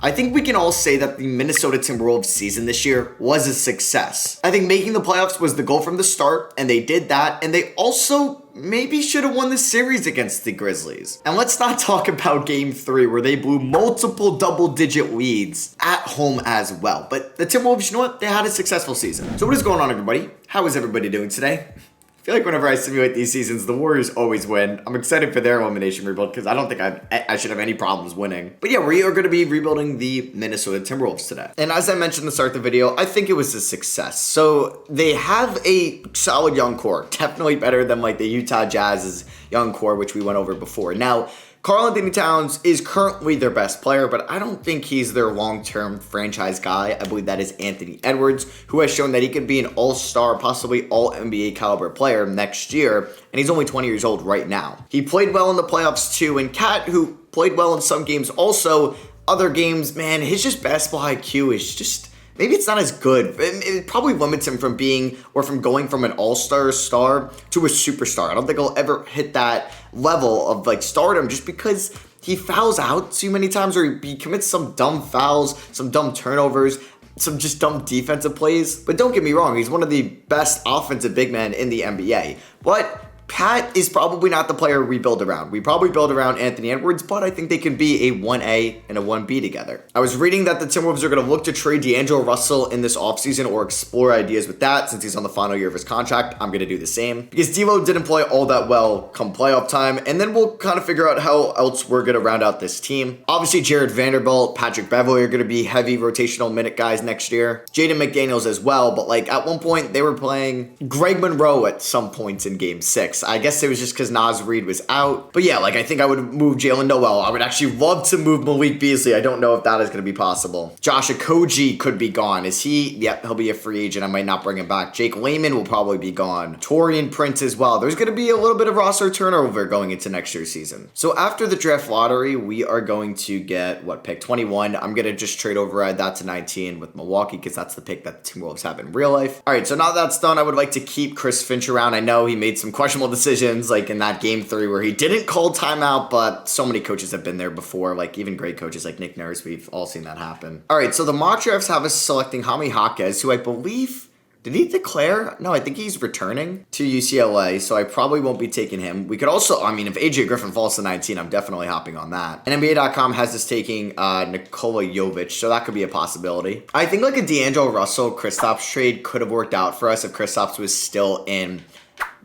I think we can all say that the Minnesota Timberwolves season this year was a success. I think making the playoffs was the goal from the start, and they did that, and they also maybe should have won the series against the Grizzlies. And let's not talk about game 3 where they blew multiple double-digit leads at home as well. But the Timberwolves, you know what? They had a successful season. So what is going on, everybody? How is everybody doing today? I feel like whenever I simulate these seasons, the Warriors always win. I'm excited for their elimination rebuild because I don't think I should have any problems winning. But yeah, we are going to be rebuilding the Minnesota Timberwolves today. And as I mentioned to start the video, I think it was a success. So they have a solid young core, definitely better than like the Utah Jazz's young core, which we went over before. Now, Karl-Anthony Towns is currently their best player, but I don't think he's their long-term franchise guy. I believe that is Anthony Edwards, who has shown that he could be an all-star, possibly all-NBA caliber player next year, and he's only 20 years old right now. He played well in the playoffs too, and Cat, who played well in some games also, other games, man, his just basketball IQ is just... maybe it's not as good. It probably limits him from being, or from going from an all-star star to a superstar. I don't think he'll ever hit that level of like stardom just because he fouls out too many times, or he commits some dumb fouls, some dumb turnovers, some just dumb defensive plays. But don't get me wrong, he's one of the best offensive big men in the NBA. But Pat is probably not the player we build around. We probably build around Anthony Edwards, but I think they can be a 1A and a 1B together. I was reading that the Timberwolves are going to look to trade D'Angelo Russell in this offseason or explore ideas with that since he's on the final year of his contract. I'm going to do the same because D'Lo didn't play all that well come playoff time, and then we'll kind of figure out how else we're going to round out this team. Obviously, Jared Vanderbilt, Patrick Beverley are going to be heavy rotational minute guys next year. Jaden McDaniels as well, but like at one point they were playing Greg Monroe at some points in game 6. I guess it was just because Naz Reid was out. But yeah, like I think I would move Jalen Noel. I would actually love to move Malik Beasley. I don't know if that is going to be possible. Josh Okogie could be gone. Is he? Yep, he'll be a free agent. I might not bring him back. Jake Layman will probably be gone. Torian Prince as well. There's going to be a little bit of roster turnover going into next year's season. So after the draft lottery, we are going to get, pick 21. I'm going to just trade override that to 19 with Milwaukee because that's the pick that the Timberwolves have in real life. All right, so now that's done, I would like to keep Chris Finch around. I know he made some questionable decisions like in that game 3 where he didn't call timeout, but so many coaches have been there before, like even great coaches like Nick Nurse. We've all seen that happen. All right, so the mock drafts have us selecting Jaime Jaquez, who I believe, did he declare? No, I think he's returning to UCLA, so I probably won't be taking him. We could also, I mean, if AJ Griffin falls to 19, I'm definitely hopping on that. And NBA.com has us taking Nikola Jovic, so that could be a possibility. I think like a D'Angelo Russell Kristaps trade could have worked out for us if Kristaps was still in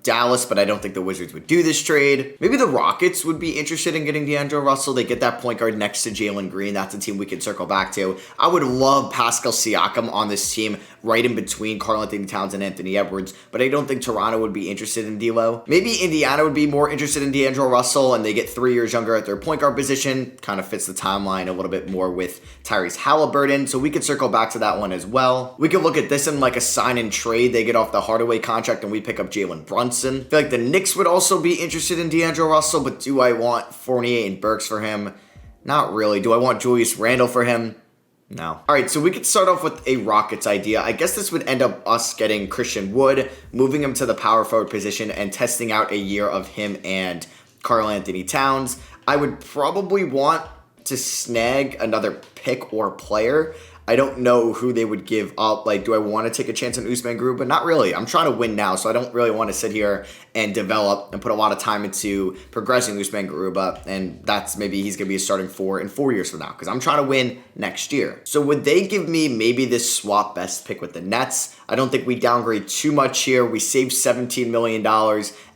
Dallas, but I don't think the Wizards would do this trade. Maybe the Rockets would be interested in getting D'Angelo Russell. They get that point guard next to Jalen Green. That's a team we could circle back to. I would love Pascal Siakam on this team right in between Karl-Anthony Towns and Anthony Edwards, but I don't think Toronto would be interested in D'Lo. Maybe Indiana would be more interested in D'Angelo Russell, and they get 3 years younger at their point guard position. Kind of fits the timeline a little bit more with Tyrese Halliburton, so we could circle back to that one as well. We could look at this in like a sign and trade. They get off the Hardaway contract and we pick up Jalen Brunson. I feel like the Knicks would also be interested in D'Angelo Russell, but do I want Fournier and Burks for him? Not really. Do I want Julius Randle for him? No. All right, so we could start off with a Rockets idea. I guess this would end up us getting Christian Wood, moving him to the power forward position, and testing out a year of him and Karl-Anthony Towns. I would probably want to snag another pick or player. I don't know who they would give up. Like, do I want to take a chance on Usman Garuba? Not really. I'm trying to win now, so I don't really want to sit here and develop and put a lot of time into progressing Usman Garuba, and that's maybe he's going to be a starting 4 in 4 years from now, because I'm trying to win next year. So would they give me maybe this swap best pick with the Nets? I don't think we downgrade too much here. We save $17 million,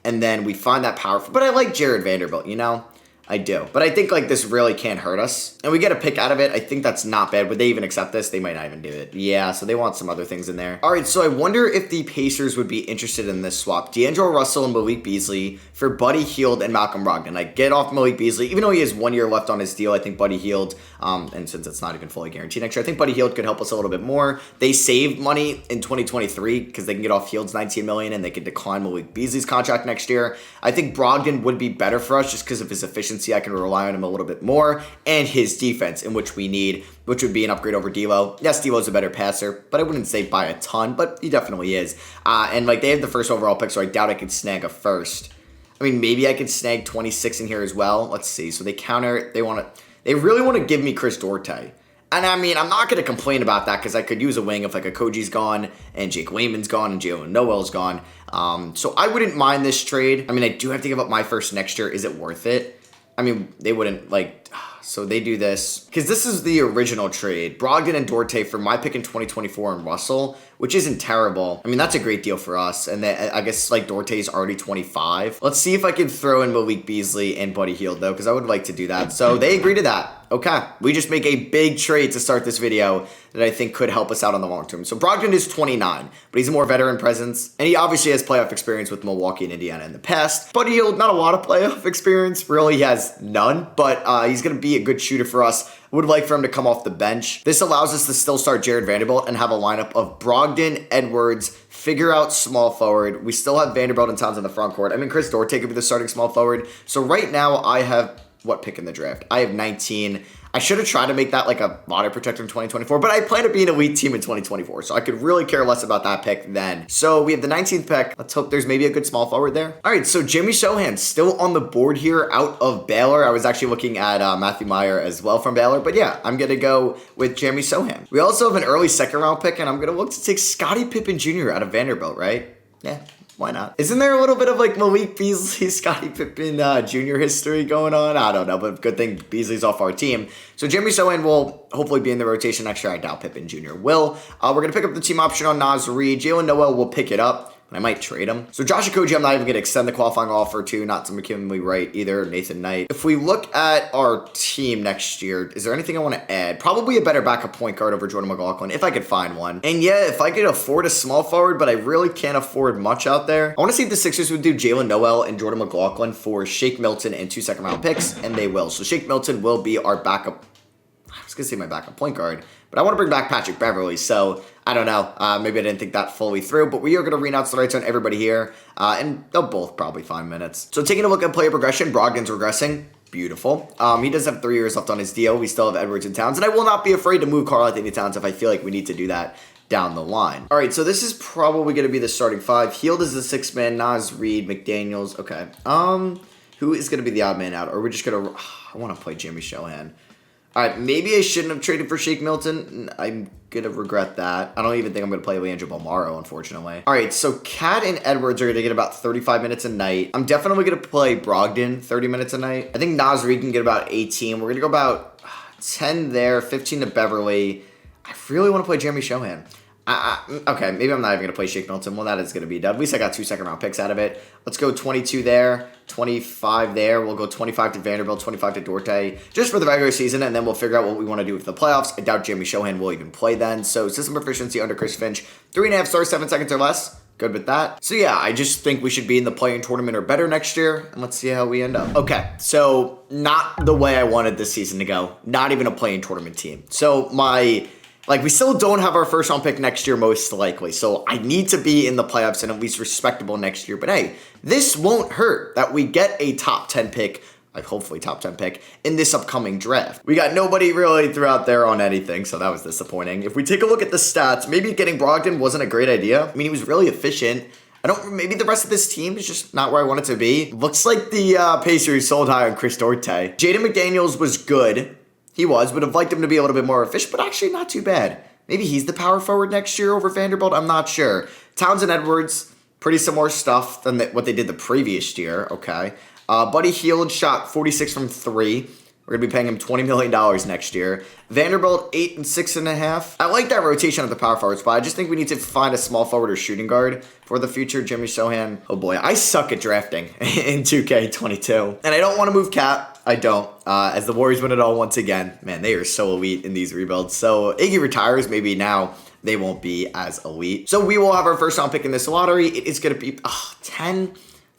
and then we find that powerful. But I like Jared Vanderbilt, you know? I do. But I think like this really can't hurt us. And we get a pick out of it. I think that's not bad. Would they even accept this? They might not even do it. Yeah, so they want some other things in there. All right, so I wonder if the Pacers would be interested in this swap. D'Angelo Russell and Malik Beasley for Buddy Hield and Malcolm Brogdon. I get off Malik Beasley. Even though he has 1 year left on his deal, I think Buddy Hield, and since it's not even fully guaranteed next year, I think Buddy Hield could help us a little bit more. They saved money in 2023 because they can get off Hield's $19 million and they could decline Malik Beasley's contract next year. I think Brogdon would be better for us just because of his efficiency. I can rely on him a little bit more, and his defense, in which we need, which would be an upgrade over D'Lo. Yes, D'Lo's a better passer, but I wouldn't say by a ton, but he definitely is. And like they have the first overall pick, so I doubt I could snag a first. I mean, maybe I could snag 26 in here as well. Let's see. So they really want to give me Chris Duarte. And I mean, I'm not going to complain about that because I could use a wing if like a Koji's gone and Jake Wayman's gone and Jalen Noel's gone. So I wouldn't mind this trade. I mean, I do have to give up my first next year. Is it worth it? I mean, they wouldn't like... So they do this because this is the original trade. Brogdon and Dorte for my pick in 2024 and Russell, which isn't terrible. I mean, that's a great deal for us. And then I guess like Dorte's already 25. Let's see if I can throw in Malik Beasley and Buddy Hield though, because I would like to do that. So they agree to that. Okay, we just make a big trade to start this video that I think could help us out on the long term. So Brogdon is 29, but he's a more veteran presence, and he obviously has playoff experience with Milwaukee and Indiana in the past. Buddy Hield, not a lot of playoff experience, really he has none, but he's going to be a good shooter for us. I would like for him to come off the bench. This allows us to still start Jared Vanderbilt and have a lineup of Brogdon, Edwards, figure out small forward. We still have Vanderbilt and Towns in the front court. I mean, Chris Dorte could be the starting small forward. So right now I have... what pick in the draft? I have 19. I should have tried to make that like a lottery protector in 2024, but I plan to be an elite team in 2024, so I could really care less about that pick then. So we have the 19th pick. Let's hope there's maybe a good small forward there. All right, so Jimmy Sohan still on the board here out of Baylor. I was actually looking at Matthew Meyer as well from Baylor, but yeah, I'm going to go with Jimmy Sohan. We also have an early second round pick, and I'm going to look to take Scottie Pippen Jr. out of Vanderbilt, right? Yeah. Why not? Isn't there a little bit of like Malik Beasley, Scottie Pippen Jr. history going on? I don't know, but good thing Beasley's off our team. So Jimmy Sohan will hopefully be in the rotation next year. I doubt Pippen Jr. will. We're going to pick up the team option on Naz Reid. Jalen Noel will pick it up. I might trade him. So Josh Okogie, I'm not even going to extend the qualifying offer to, not to McKinley Wright either, Nathan Knight. If we look at our team next year, is there anything I want to add? Probably a better backup point guard over Jordan McLaughlin, if I could find one. And yeah, if I could afford a small forward, but I really can't afford much out there. I want to see if the Sixers would do Jalen Noel and Jordan McLaughlin for Shake Milton and 2 second-round picks, and they will. So Shake Milton will be our backup. I was going to say my backup point guard, but I want to bring back Patrick Beverley, so I don't know. Maybe I didn't think that fully through, but we are going to renounce the rights on everybody here, and they'll both probably find minutes. So taking a look at player progression, Brogdon's regressing. Beautiful. He does have 3 years left on his deal. We still have Edwards and Towns, and I will not be afraid to move Karl-Anthony Towns if I feel like we need to do that down the line. All right, so this is probably going to be the starting 5. Hield is the 6th man, Naz Reid, McDaniels. Okay. Who is going to be the odd man out? Or we're just going to... I want to play Jimmy Sohan. All right, maybe I shouldn't have traded for Shake Milton. I'm going to regret that. I don't even think I'm going to play Leandro Balmaro, unfortunately. All right, so Cat and Edwards are going to get about 35 minutes a night. I'm definitely going to play Brogdon 30 minutes a night. I think Naz Reid can get about 18. We're going to go about 10 there, 15 to Beverly. I really want to play Jimmy Sohan. Okay, maybe I'm not even going to play Shake Milton. Well, that is going to be done. At least I got 2 second-round picks out of it. Let's go 22 there, 25 there. We'll go 25 to Vanderbilt, 25 to Dorte, just for the regular season, and then we'll figure out what we want to do with the playoffs. I doubt Jimmy Sohan will even play then. So system proficiency under Chris Finch, 3.5 stars, 7 seconds or less. Good with that. So yeah, I just think we should be in the play-in tournament or better next year, and let's see how we end up. Okay, so not the way I wanted this season to go. Not even a play-in tournament team. So we still don't have our first round pick next year, most likely. So I need to be in the playoffs and at least respectable next year. But hey, this won't hurt that we get a top 10 pick, hopefully top 10 pick, in this upcoming draft. We got nobody really throughout there on anything, so that was disappointing. If we take a look at the stats, maybe getting Brogdon wasn't a great idea. I mean, he was really efficient. Maybe the rest of this team is just not where I want it to be. Looks like the Pacers sold high on Chris Dorte. Jaden McDaniels was good. He would have liked him to be a little bit more efficient, but actually not too bad. Maybe he's the power forward next year over Vanderbilt. I'm not sure. Towns and Edwards, pretty similar stuff than what they did the previous year. Okay. Buddy Hield shot 46 from 3. We're going to be paying him $20 million next year. Vanderbilt, 8 and 6.5. I like that rotation at the power forward spot. I just think we need to find a small forward or shooting guard for the future. Jimmy Sohan. Oh boy, I suck at drafting in 2K22. And I don't want to move Cap. I don't. As the Warriors win it all once again. Man, they are so elite in these rebuilds. So Iggy retires. Maybe now they won't be as elite. So we will have our first round pick in this lottery. It is going to be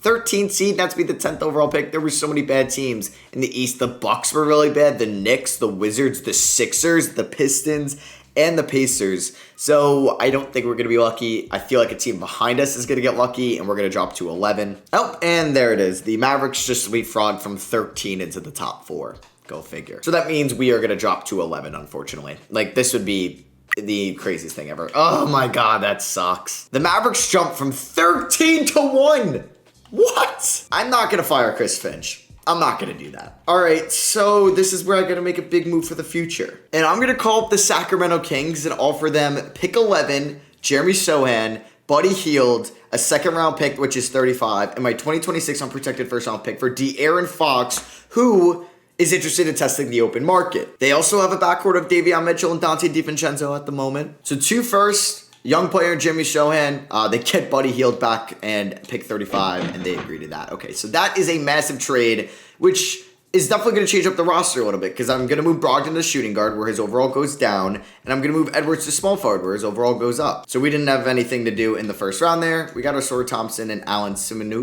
13th seed, not to be the 10th overall pick. There were so many bad teams in the East. The Bucks were really bad. The Knicks, the Wizards, the Sixers, the Pistons, and the Pacers. So I don't think we're going to be lucky. I feel like a team behind us is going to get lucky, and we're going to drop to 11. Oh, and there it is. The Mavericks just leapfrogged from 13 into the top 4. Go figure. So that means we are going to drop to 11, unfortunately. This would be the craziest thing ever. Oh my God, that sucks. The Mavericks jumped from 13 to 1. What? I'm not going to fire Chris Finch. I'm not going to do that. All right, so this is where I got to make a big move for the future. And I'm going to call up the Sacramento Kings and offer them pick 11, Jeremy Sohan, Buddy Hield, a second-round pick, which is 35, and my 2026 unprotected first-round pick for De'Aaron Fox, who is interested in testing the open market. They also have a backcourt of Davion Mitchell and Dante DiVincenzo at the moment. So 2 firsts. Young player Jimmy Sohan, they get Buddy Hield back and pick 35, and they agree to that. Okay, so that is a massive trade, which is definitely going to change up the roster a little bit because I'm going to move Brogdon to shooting guard where his overall goes down, and I'm going to move Edwards to small forward where his overall goes up. So we didn't have anything to do in the first round there. We got our Sora Thompson and Alan Simonich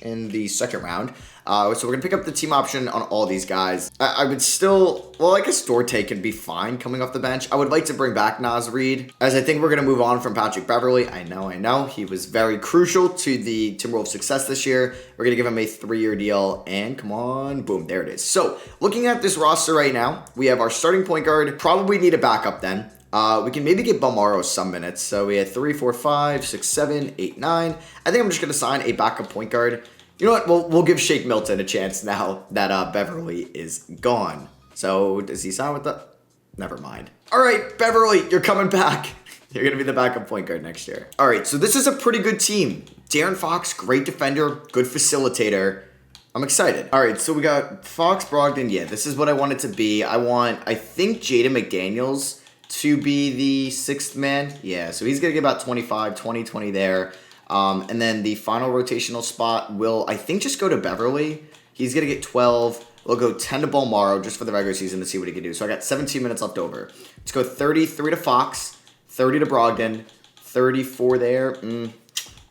in the second round. So we're going to pick up the team option on all these guys. I would still, well, I guess Dorte can be fine coming off the bench. I would like to bring back Naz Reid, as I think we're going to move on from Patrick Beverley. I know. He was very crucial to the Timberwolves' success this year. We're going to give him a 3-year deal, and come on, boom, there it is. So looking at this roster right now, we have our starting point guard. Probably need a backup then. We can maybe get Balmaro some minutes. So we had 3, 4, 5, 6, 7, 8, 9. I think I'm just going to sign a backup point guard. You know what? We'll give Shake Milton a chance now that Beverly is gone. So does he sign with the... Never mind. All right, Beverly, you're coming back. You're going to be the backup point guard next year. All right, so this is a pretty good team. De'Aaron Fox, great defender, good facilitator. I'm excited. All right, so we got Fox, Brogdon. Yeah, this is what I want it to be. I think, Jaden McDaniels to be the 6th man. Yeah, so he's going to get about 25, 20 there. And then the final rotational spot will, I think, just go to Beverly. He's going to get 12. We'll go 10 to Balmaro just for the regular season to see what he can do. So I got 17 minutes left over. Let's go 33 to Fox, 30 to Brogdon, 34 there.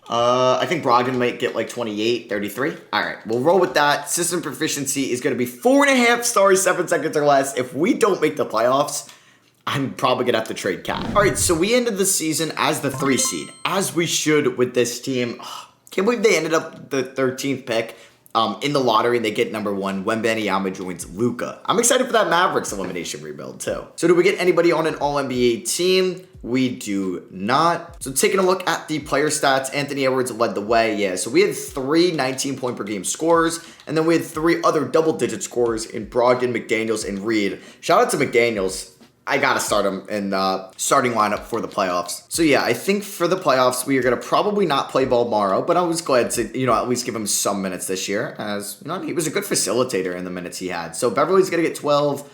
I think Brogdon might get like 28, 33. All right, we'll roll with that. System proficiency is going to be 4.5 stars, 7 seconds or less. If we don't make the playoffs, I'm probably going to have to trade Cat. All right, so we ended the season as the 3 seed, as we should with this team. Can't believe they ended up the 13th pick in the lottery, and they get number 1 when Wembanyama joins Luka. I'm excited for that Mavericks elimination rebuild, too. So do we get anybody on an All-NBA team? We do not. So taking a look at the player stats, Anthony Edwards led the way. Yeah, so we had 3 19-point per game scorers, and then we had 3 other double-digit scorers in Brogdon, McDaniels, and Reed. Shout out to McDaniels. I got to start him in the starting lineup for the playoffs. So yeah, I think for the playoffs, we are going to probably not play Balmaro, but I was glad to, at least give him some minutes this year, as, he was a good facilitator in the minutes he had. So Beverly's going to get 12.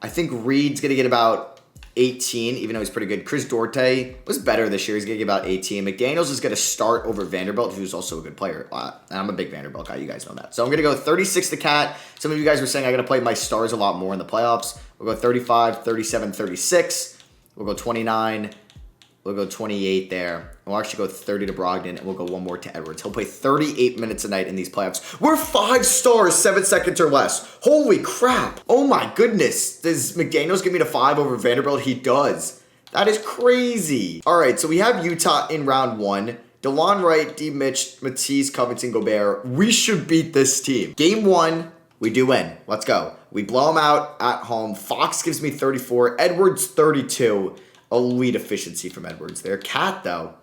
I think Reed's going to get about 18, even though he's pretty good. Chris Dorte was better this year. He's going to get about 18. McDaniels is going to start over Vanderbilt, who's also a good player. And I'm a big Vanderbilt guy. You guys know that. So I'm going to go 36 to Cat. Some of you guys were saying I got to play my stars a lot more in the playoffs. We'll go 35, 37, 36. We'll go 29. We'll go 28 there. We'll actually go 30 to Brogdon, and we'll go 1 more to Edwards. He'll play 38 minutes a night in these playoffs. We're 5 stars, 7 seconds or less. Holy crap. Oh my goodness. Does McDaniels give me the 5 over Vanderbilt? He does. That is crazy. All right, so we have Utah in round 1. DeLon Wright, D. Mitch, Matisse, Covington, Gobert. We should beat this team. Game 1, we do win. Let's go. We blow them out at home. Fox gives me 34. Edwards, 32. Elite efficiency from Edwards there. Cat, though.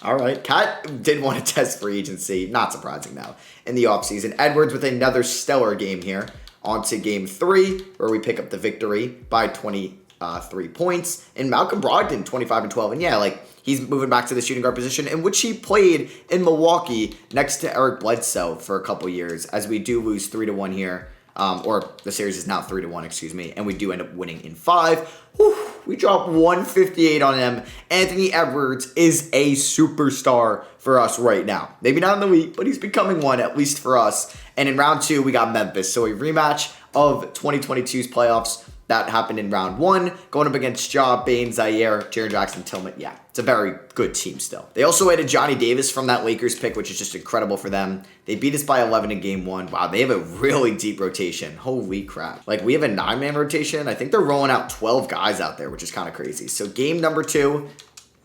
All right. Cat did want to test free agency. Not surprising, though, in the offseason. Edwards with another stellar game here. On to game 3, where we pick up the victory by 23 points. And Malcolm Brogdon, 25 and 12. And yeah, he's moving back to the shooting guard position, in which he played in Milwaukee next to Eric Bledsoe for a couple years, as we do lose 3-1 here. Or the series is now 3-1, excuse me, and we do end up winning in 5. Whew, we drop 158 on him. Anthony Edwards is a superstar for us right now. Maybe not in the week, but he's becoming one, at least for us. And in round 2, we got Memphis. So a rematch of 2022's playoffs. That happened in round 1, going up against Ja, Bane, Zaire, Jaren Jackson, Tillman. Yeah, it's a very good team still. They also added Johnny Davis from that Lakers pick, which is just incredible for them. They beat us by 11 in game 1. Wow, they have a really deep rotation. Holy crap. We have a 9-man rotation. I think they're rolling out 12 guys out there, which is kind of crazy. So game number 2,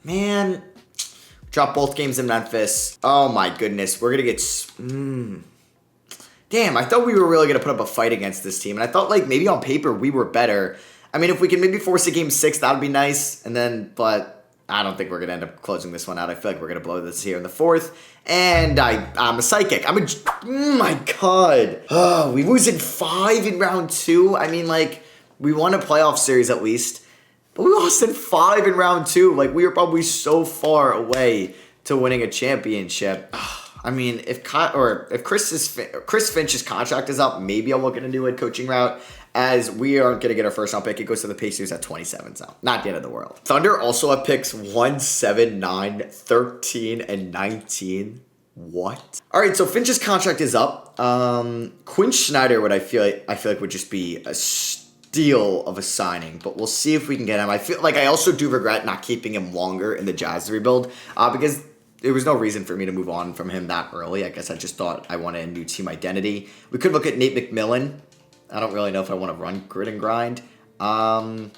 man, drop both games in Memphis. Oh my goodness, we're going to get... Damn, I thought we were really going to put up a fight against this team. And I thought, maybe on paper we were better. I mean, if we can maybe force a game 6, that would be nice. And then, but I don't think we're going to end up closing this one out. I feel like we're going to blow this here in the fourth. And I'm a psychic. Oh my God. Oh, we lose in 5 in round 2. I mean, like, we won a playoff series at least. But we lost in 5 in round 2. Like, we were probably so far away to winning a championship. I mean, if Chris Finch's contract is up, maybe I'll look at a new head coaching route. As we aren't going to get our first round pick. It goes to the Pacers at 27, so not the end of the world. Thunder also have picks 1, 7, 9, 13, and 19. What? All right, so Finch's contract is up. Quinn Snyder, I feel like would just be a steal of a signing, but we'll see if we can get him. I feel like I also do regret not keeping him longer in the Jazz rebuild because there was no reason for me to move on from him that early. I guess I just thought I wanted a new team identity. We could look at Nate McMillan. I don't really know if I want to run grit and grind. And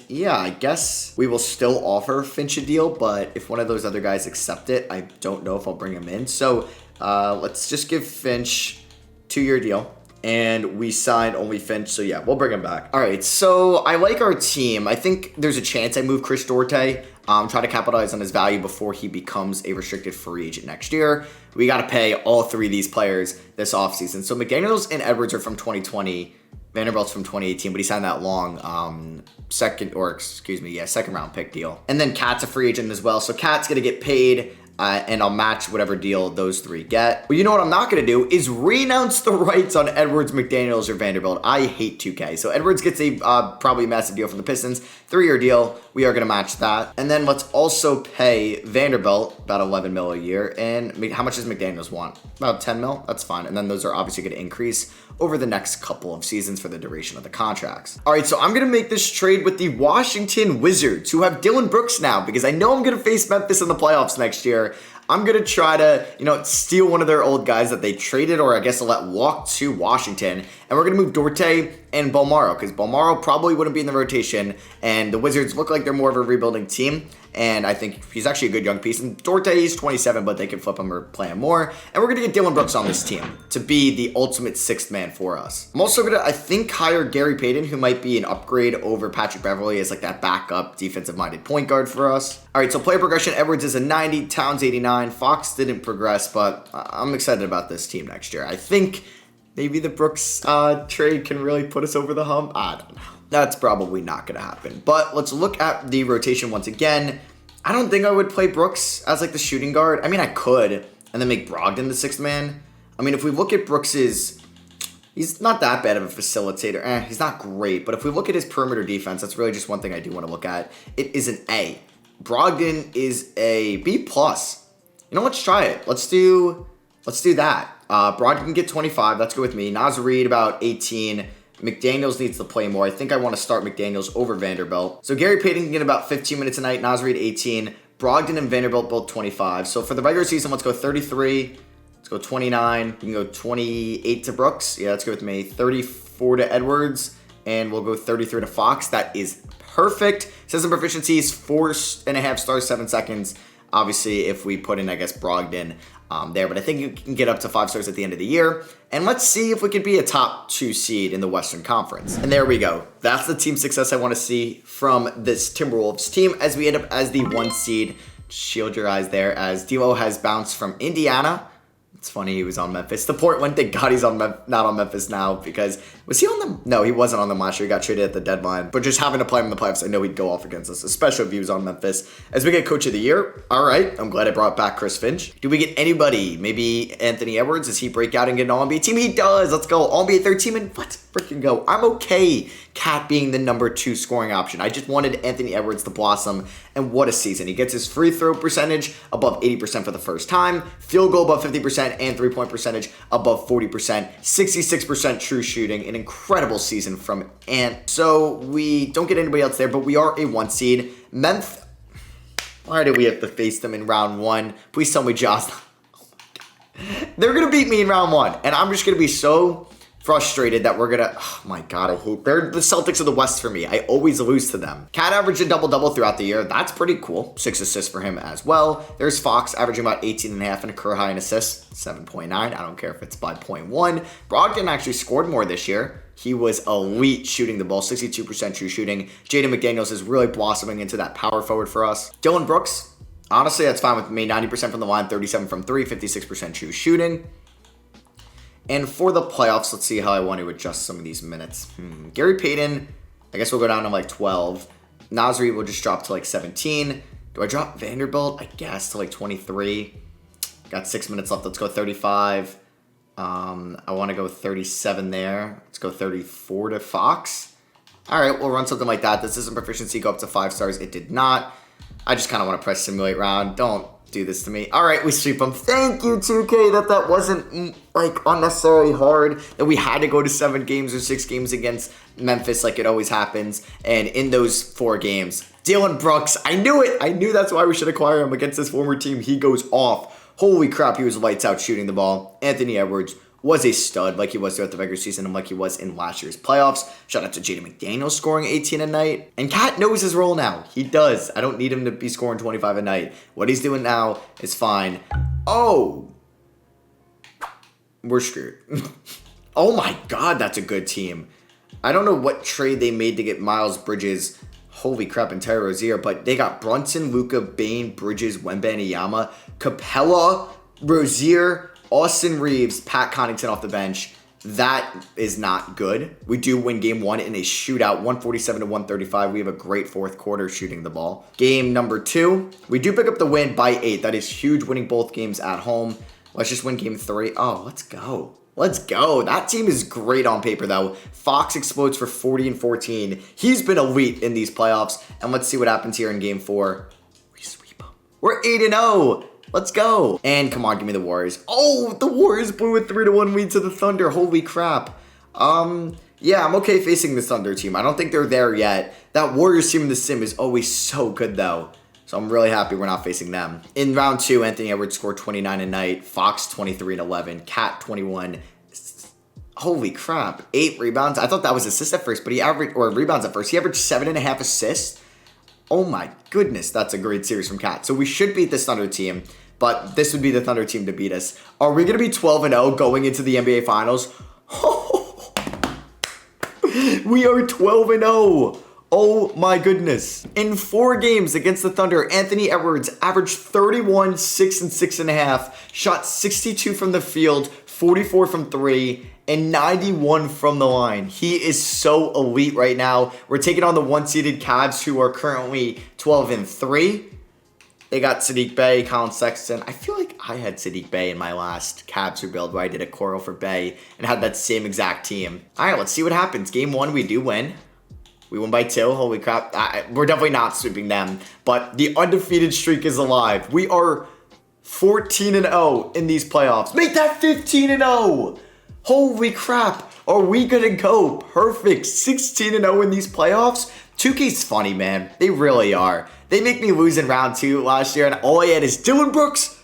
yeah, I guess we will still offer Finch a deal, but if one of those other guys accept it, I don't know if I'll bring him in. So let's just give Finch a 2-year deal. And we signed only Finch, so yeah, we'll bring him back. All right, so I like our team. I think there's a chance I move Chris Duarte. Try to capitalize on his value before he becomes a restricted free agent next year. We got to pay all 3 of these players this offseason. So McDaniels and Edwards are from 2020. Vanderbilt's from 2018, but he signed that long second round pick deal. And then Cat's a free agent as well. So Cat's going to get paid. And I'll match whatever deal those 3 get. But you know what I'm not going to do is renounce the rights on Edwards, McDaniels, or Vanderbilt. I hate 2K. So Edwards gets a probably massive deal from the Pistons. 3-year deal. We are going to match that. And then let's also pay Vanderbilt about $11 million a year. And how much does McDaniels want? About $10 million. That's fine. And then those are obviously going to increase over the next couple of seasons for the duration of the contracts. All right, so I'm going to make this trade with the Washington Wizards, who have Dylan Brooks now, because I know I'm going to face Memphis in the playoffs next year. I'm going to try to, steal one of their old guys that they traded or I guess let walk to Washington. And we're going to move Duarte and Bolmaro because Bolmaro probably wouldn't be in the rotation. And the Wizards look like they're more of a rebuilding team. And I think he's actually a good young piece. And Duarte, he's 27, but they can flip him or play him more. And we're going to get Dylan Brooks on this team to be the ultimate 6th man for us. I'm also going to, I think, hire Gary Payton, who might be an upgrade over Patrick Beverley as like that backup defensive-minded point guard for us. All right, so player progression, Edwards is a 90, Towns 89. Fox didn't progress, but I'm excited about this team next year. I think maybe the Brooks trade can really put us over the hump. I don't know. That's probably not going to happen. But let's look at the rotation once again. I don't think I would play Brooks as like the shooting guard. I mean, I could, and then make Brogdon the 6th man. I mean, if we look at Brooks's, he's not that bad of a facilitator. He's not great. But if we look at his perimeter defense, that's really just one thing I do want to look at. It is an A. Brogdon is a B+. Let's try it. Let's do that. Brogdon can get 25. That's good with me. Naz Reid about 18. McDaniels needs to play more. I think I want to start McDaniels over Vanderbilt. So Gary Payton can get about 15 minutes a night. Naz Reid 18. Brogdon and Vanderbilt both 25. So for the regular season, let's go 33. Let's go 29. You can go 28 to Brooks. Yeah, that's good with me. 34 to Edwards. And we'll go 33 to Fox. That is perfect. System proficiency is 4.5 stars, 7 seconds. Obviously, if we put in, I guess, Brogdon there. But I think you can get up to 5 stars at the end of the year. And let's see if we could be a top 2 seed in the Western Conference. And there we go. That's the team success I want to see from this Timberwolves team as we end up as the 1 seed. Shield your eyes there as D'Lo has bounced from Indiana. It's funny he was on Memphis. The Portland, thank God he's not on Memphis now because was he on them? No, he wasn't on them last year. He got traded at the deadline. But just having to play him in the playoffs, I know he'd go off against us, especially if he was on Memphis. As we get Coach of the Year, all right, I'm glad I brought back Chris Finch. Do we get anybody? Maybe Anthony Edwards? Does he break out and get an All-NBA team? He does. Let's go. All-NBA third team and let's freaking go. I'm okay Cat being the number 2 scoring option. I just wanted Anthony Edwards to blossom, and what a season. He gets his free throw percentage above 80% for the first time, field goal above 50%, and three-point percentage above 40%, 66% true shooting, an incredible season from Ant. So we don't get anybody else there, but we are a 1 seed. Memphis, why did we have to face them in round 1? Please tell me Josh. Oh my God. They're going to beat me in round 1, and I'm just going to be so frustrated that we're gonna, oh my God, they're the Celtics of the West for me. I always lose to them. Cat averaged a double-double throughout the year. That's pretty cool. 6 assists for him as well. There's Fox averaging about 18.5 and a career high in assists, 7.9. I don't care if it's by 0.1. Brogdon actually scored more this year. He was elite shooting the ball, 62% true shooting. Jaden McDaniels is really blossoming into that power forward for us. Dylan Brooks, honestly, that's fine with me. 90% from the line, 37 from 3, 56% true shooting. And for the playoffs, let's see how I want to adjust some of these minutes. Gary Payton, I guess we'll go down to like 12. Nasri will just drop to like 17. Do I drop Vanderbilt? I guess to like 23. Got 6 minutes left. Let's go 35. I want to go 37 there. Let's go 34 to Fox. All right, we'll run something like that. This isn't proficiency. Go up to 5 stars. It did not. I just kind of want to press simulate round. Don't do this to me. All right, we sweep them. Thank you, 2K, that wasn't like unnecessarily hard, that we had to go to 7 games or 6 games against Memphis like it always happens. And in those 4 games, Dylan Brooks, I knew it. I knew that's why we should acquire him against this former team. He goes off. Holy crap, he was lights out shooting the ball. Anthony Edwards was a stud like he was throughout the regular season and like he was in last year's playoffs. Shout out to Jaden McDaniels scoring 18 a night. And Cat knows his role now. He does. I don't need him to be scoring 25 a night. What he's doing now is fine. Oh. We're screwed. Oh my God, that's a good team. I don't know what trade they made to get Miles Bridges. Holy crap, and Terry Rozier. But they got Brunson, Luka, Bane, Bridges, Wembanyama, Capella, Rozier, Austin Reeves, Pat Connaughton off the bench. That is not good. We do win game 1 in a shootout, 147 to 135. We have a great fourth quarter shooting the ball. Game number 2, we do pick up the win by 8. That is huge, winning both games at home. Let's just win game 3. Oh, let's go. Let's go. That team is great on paper, though. Fox explodes for 40 and 14. He's been elite in these playoffs. And let's see what happens here in game 4. We sweep them. We're 8-0. Let's go. And come on, give me the Warriors. Oh, the Warriors blew a 3-1 lead to the Thunder. Holy crap. Yeah, I'm okay facing the Thunder team. I don't think they're there yet. That Warriors team in the sim is always so good, though. So I'm really happy we're not facing them. In round 2, Anthony Edwards scored 29 a night. Fox 23 and 11. Cat 21. Holy crap. 8 rebounds. I thought that was assists at first, but he averaged, or rebounds at first. He averaged 7.5 assists. Oh my goodness, that's a great series from Cat. So we should beat this Thunder team, but this would be the Thunder team to beat us. Are we going to be 12-0 going into the NBA Finals? We are 12-0. Oh my goodness. In 4 games against the Thunder, Anthony Edwards averaged 31, 6, and 6.5, shot 62 from the field, 44 from 3, and 91 from the line. He is so elite right now. We're taking on the 1-seeded Cavs, who are currently 12-3. They got Sadiq Bey, Colin Sexton. I feel like I had Sadiq Bey in my last Cavs rebuild where I did a coral for Bey and had that same exact team. All right, let's see what happens. Game 1, we do win. We won by 2. Holy crap. We're definitely not sweeping them, but the undefeated streak is alive. We are 14-0 in these playoffs. Make that 15-0. Holy crap. Are we going to go perfect 16-0 in these playoffs? 2K's funny, man. They really are. They make me lose in round 2 last year, and all I had is Dylan Brooks,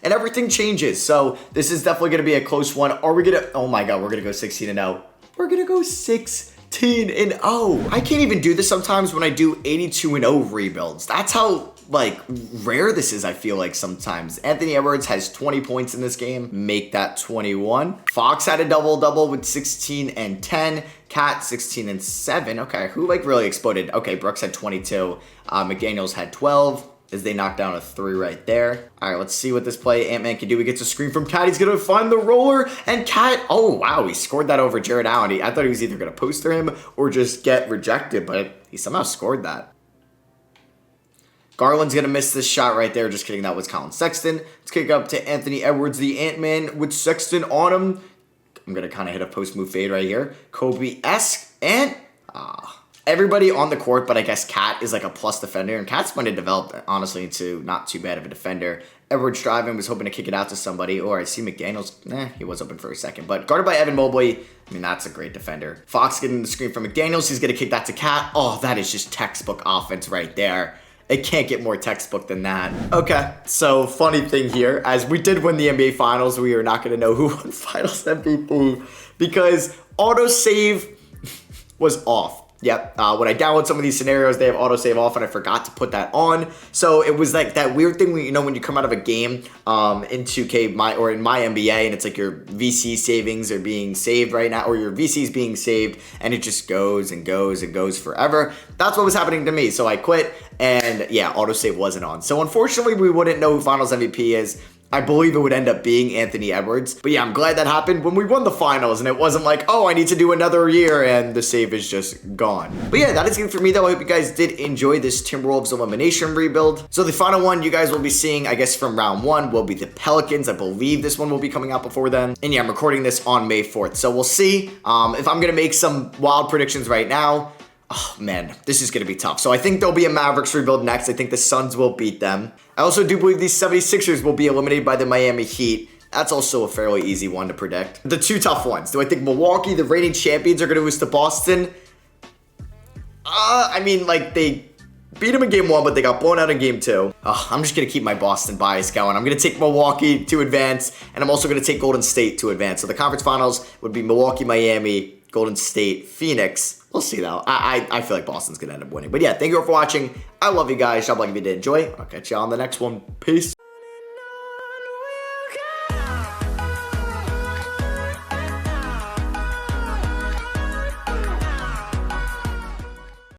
and everything changes. So this is definitely going to be a close one. Are we going to, oh my God, we're going to go 16-0. We're going to go 16-0. I can't even do this sometimes when I do 82-0 rebuilds. That's how, like, rare this is, I feel like sometimes. Anthony Edwards has 20 points in this game. Make that 21. Fox had a double-double with 16 and 10. Cat, 16 and 7. Okay, who, like, really exploded? Okay, Brooks had 22. McDaniels had 12. As they knock down a 3 right there. All right, let's see what this play Ant-Man can do. He gets a screen from Cat. He's going to find the roller. And Cat, oh, wow, he scored that over Jared Allen. I thought he was either going to poster him or just get rejected, but he somehow scored that. Garland's going to miss this shot right there. Just kidding, that was Colin Sexton. Let's kick up to Anthony Edwards, the Ant-Man with Sexton on him. I'm going to kind of hit a post-move fade right here. Kobe-esque, and everybody on the court, but I guess Cat is like a plus defender, and Cat's going to develop, honestly, into not too bad of a defender. Edwards driving, was hoping to kick it out to somebody, or I see McDaniels, he was open for a second, but guarded by Evan Mobley, I mean, that's a great defender. Fox getting the screen from McDaniels, he's going to kick that to Cat. Oh, that is just textbook offense right there. It can't get more textbook than that. Okay, so funny thing here, as we did win the NBA Finals, we are not going to know who won Finals MVP because autosave was off. Yep, when I download some of these scenarios, they have autosave off, and I forgot to put that on. So it was like that weird thing when, when you come out of a game in 2K or in my NBA, and it's like your VC savings are being saved right now, or your VC's being saved, and it just goes and goes and goes forever. That's what was happening to me. So I quit, and yeah, autosave wasn't on. So unfortunately, we wouldn't know who Finals MVP is. I believe it would end up being Anthony Edwards. But yeah, I'm glad that happened when we won the finals and it wasn't like, oh, I need to do another year and the save is just gone. But yeah, that is it for me though. I hope you guys did enjoy this Timberwolves elimination rebuild. So the final one you guys will be seeing, I guess from round 1, will be the Pelicans. I believe this one will be coming out before then. And yeah, I'm recording this on May 4th. So we'll see if I'm going to make some wild predictions right now. Oh man, this is going to be tough. So I think there'll be a Mavericks rebuild next. I think the Suns will beat them. I also do believe these 76ers will be eliminated by the Miami Heat. That's also a fairly easy one to predict. The two tough ones. Do I think Milwaukee, the reigning champions, are going to lose to Boston? I mean, like, they beat them in game 1, but they got blown out in game 2. I'm just going to keep my Boston bias going. I'm going to take Milwaukee to advance, and I'm also going to take Golden State to advance. So the conference finals would be Milwaukee, Miami, Golden State, Phoenix. We'll see though. I feel like Boston's going to end up winning. But yeah, thank you all for watching. I love you guys. Drop a like if you did enjoy. I'll catch you on the next one. Peace.